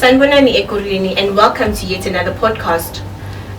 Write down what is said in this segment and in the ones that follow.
Sanibonani Ekurhuleni, and welcome to yet another podcast.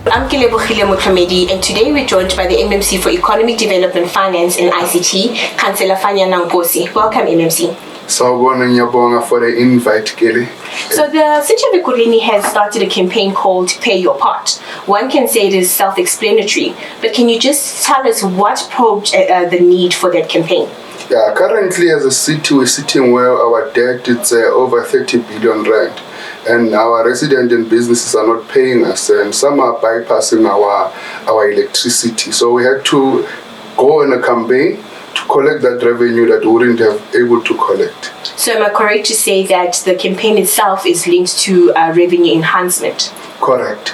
I'm Kilebohile Muthamedi, and today we're joined by the MMC for Economic Development, Finance and ICT, Councillor Fanyana Nkosi. Welcome, MMC. Sawubona ngiyabonga for the invite, Kelly. So the city of Ekurhuleni has started a campaign called Pay Your Part. One can say it is self-explanatory, but can you just tell us what probed the need for that campaign? Yeah, currently as a city, we're sitting well. Our debt is over 30 billion rand. And our residents and businesses are not paying us, and some are bypassing our electricity. So we had to go on a campaign to collect that revenue that we wouldn't have able to collect. So am I correct to say that the campaign itself is linked to revenue enhancement? Correct.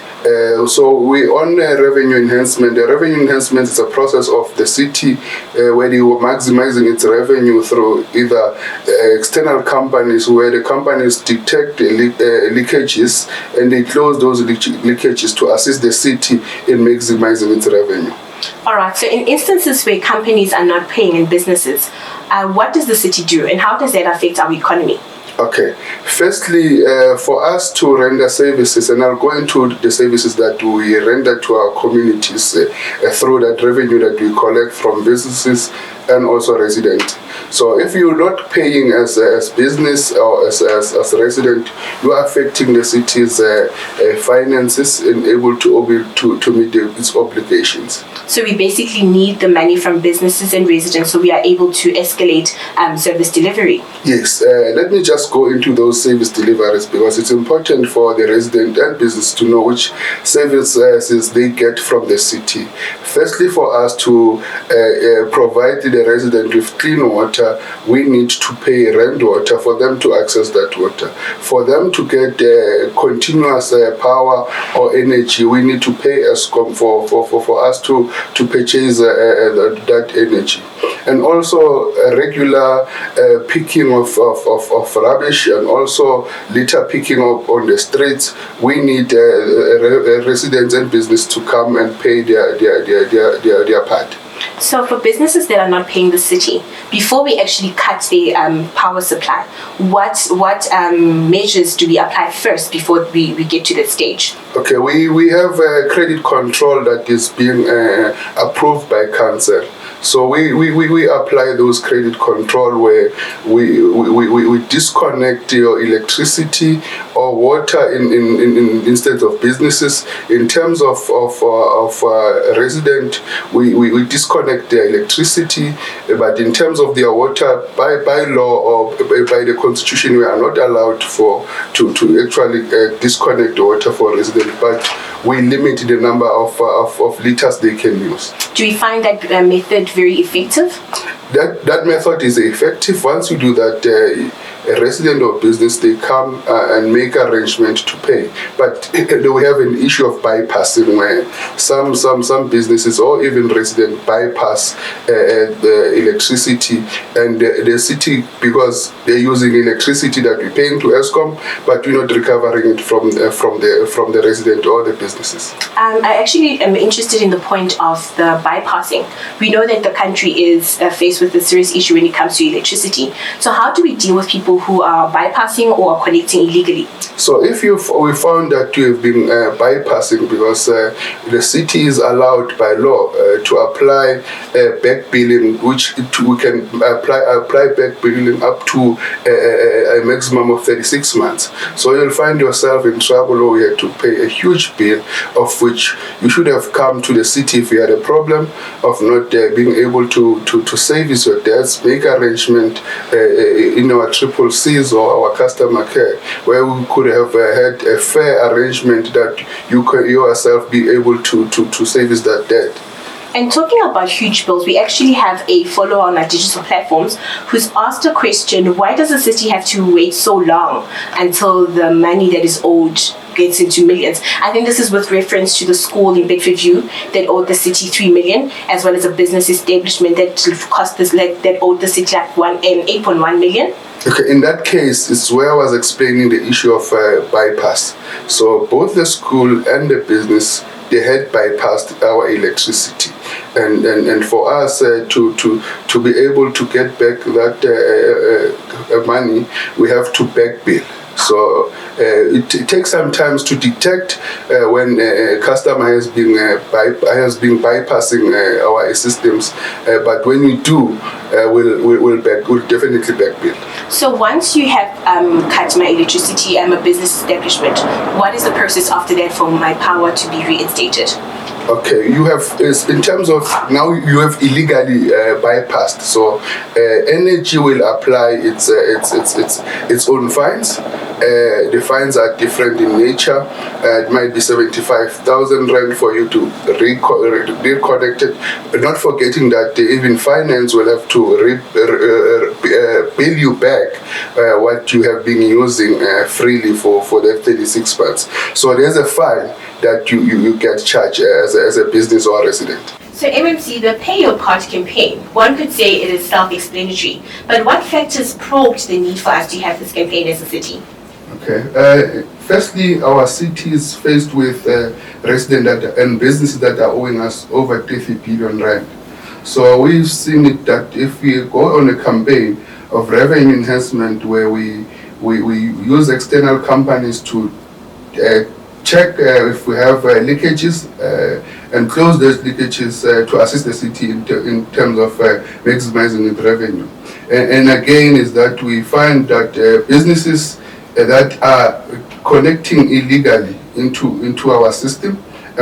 So we on revenue enhancement. The revenue enhancement is a process of the city where they were maximizing its revenue through either external companies, where the companies detect leakages and they close those leakages to assist the city in maximizing its revenue. All right, so in instances where companies are not paying in businesses, what does the city do and how does that affect our economy? Okay, firstly, for us to render services, and I'll go into the services that we render to our communities through that revenue that we collect from businesses and also residents. So if you're not paying as business or as resident, you are affecting the city's finances and able to meet its obligations. So we basically need the money from businesses and residents so we are able to escalate service delivery. Yes, let me just go into those service deliveries because it's important for the resident and business to know which services they get from the city. Firstly, for us to provide the resident with clean water, we need to pay rent water for them to access that water. For them to get continuous power or energy, we need to pay ESCOM for us to purchase that energy. And also regular picking of rubbish and also litter picking up on the streets. We need residents and business to come and pay their part. So for businesses that are not paying the city, before we actually cut the power supply, what measures do we apply first before we get to that stage? Okay, we have credit control that is being approved by council. So we apply those credit control where we disconnect your electricity or water in instead of businesses. In terms of resident, we disconnect their electricity, but in terms of their water, by law or by the constitution, we are not allowed to actually disconnect the water for residents, but we limit the number of liters they can use. Do we find that method very effective? That method is effective. Once you do that, a resident or business, they come and make arrangement to pay. But we have an issue of bypassing where some businesses or even residents bypass the electricity and the city, because they're using electricity that we're paying to ESCOM, but we're not recovering it from the resident or the businesses. I actually am interested in the point of the bypassing. We know that the country is faced with a serious issue when it comes to electricity. So how do we deal with people who are bypassing or are connecting illegally? So if we found that you have been bypassing, because the city is allowed by law to apply back billing, which we can apply back billing up to a maximum of 36 months. So you'll find yourself in trouble, or you have to pay a huge bill, of which you should have come to the city if you had a problem of not being able to service your debts, make arrangement in our triple C's or our customer care, where we could have had a fair arrangement that you could yourself be able to service that debt. And talking about huge bills, we actually have a follower on our digital platforms who's asked a question: why does the city have to wait so long until the money that is owed gets into millions? I think this is with reference to the school in Bedfordview that owed the city 3 million, as well as a business establishment that cost this that owed the city like 8.1 million. Okay, in that case, it's where I was explaining the issue of bypass. So both the school and the business, they had bypassed our electricity, and for us to be able to get back that money, we have to back bill. So it takes some time to detect when a customer has been bypassing our systems. But when we do, we'll definitely backbill. So once you have cut my electricity, I'm a business establishment. What is the process after that for my power to be reinstated? Okay, you have, in terms of now, you have illegally bypassed. So energy will apply its own fines. The fines are different in nature. It might be 75,000 rand for you to reconnect it. But not forgetting that even finance will have to bill you back what you have been using freely for that 36 months. So there's a fine that you get charged as a business or a resident. So MMC, the Pay Your Part campaign, one could say it is self-explanatory, but what factors probed the need for us to have this campaign as a city? Okay. Firstly, our city is faced with residents and businesses that are owing us over 30 billion rand. So we've seen it that if we go on a campaign of revenue enhancement where we use external companies to check if we have leakages and close those leakages to assist the city in terms of maximizing its revenue. And again is that we find that businesses that are connecting illegally into our system,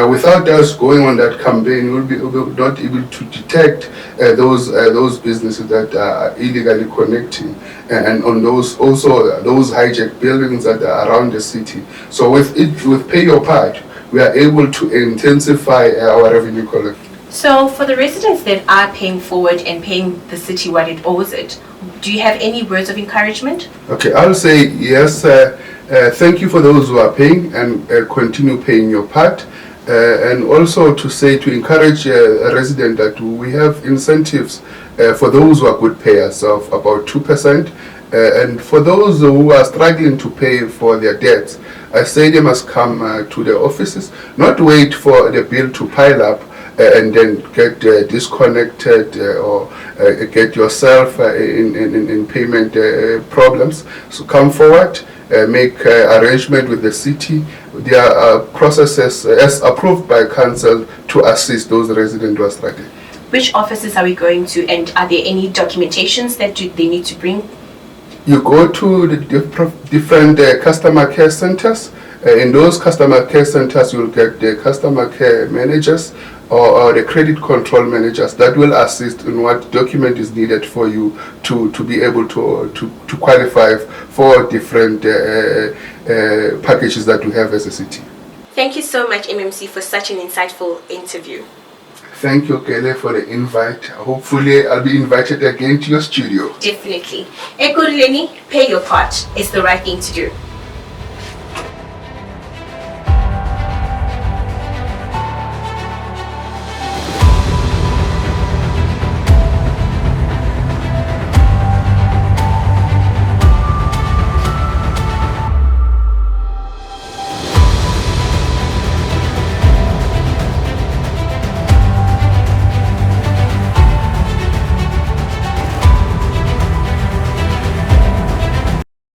without us going on that campaign, we'll be not able to detect those businesses that are illegally connecting, and on those hijacked buildings that are around the city. So with Pay Your Part, we are able to intensify our revenue collection. So for the residents that are paying forward and paying the city what it owes it, do you have any words of encouragement? Okay, I'll say yes. Thank you for those who are paying, and continue paying your part. And also to encourage a resident that we have incentives for those who are good payers of about 2%. And for those who are struggling to pay for their debts, I say they must come to the offices, not wait for the bill to pile up and then get disconnected or get yourself in payment problems. So come forward, make arrangement with the city. There are processes as approved by council to assist those residents who are struggling. Which offices are we going to, and are there any documentations that they need to bring? You go to the different customer care centers. In those customer care centers, you'll get the customer care managers or the credit control managers that will assist in what document is needed for you to be able to qualify for different packages that we have as a city. Thank you so much, MMC, for such an insightful interview. Thank you, Kele, for the invite. Hopefully, I'll be invited again to your studio. Definitely. Pay Your Part is the right thing to do.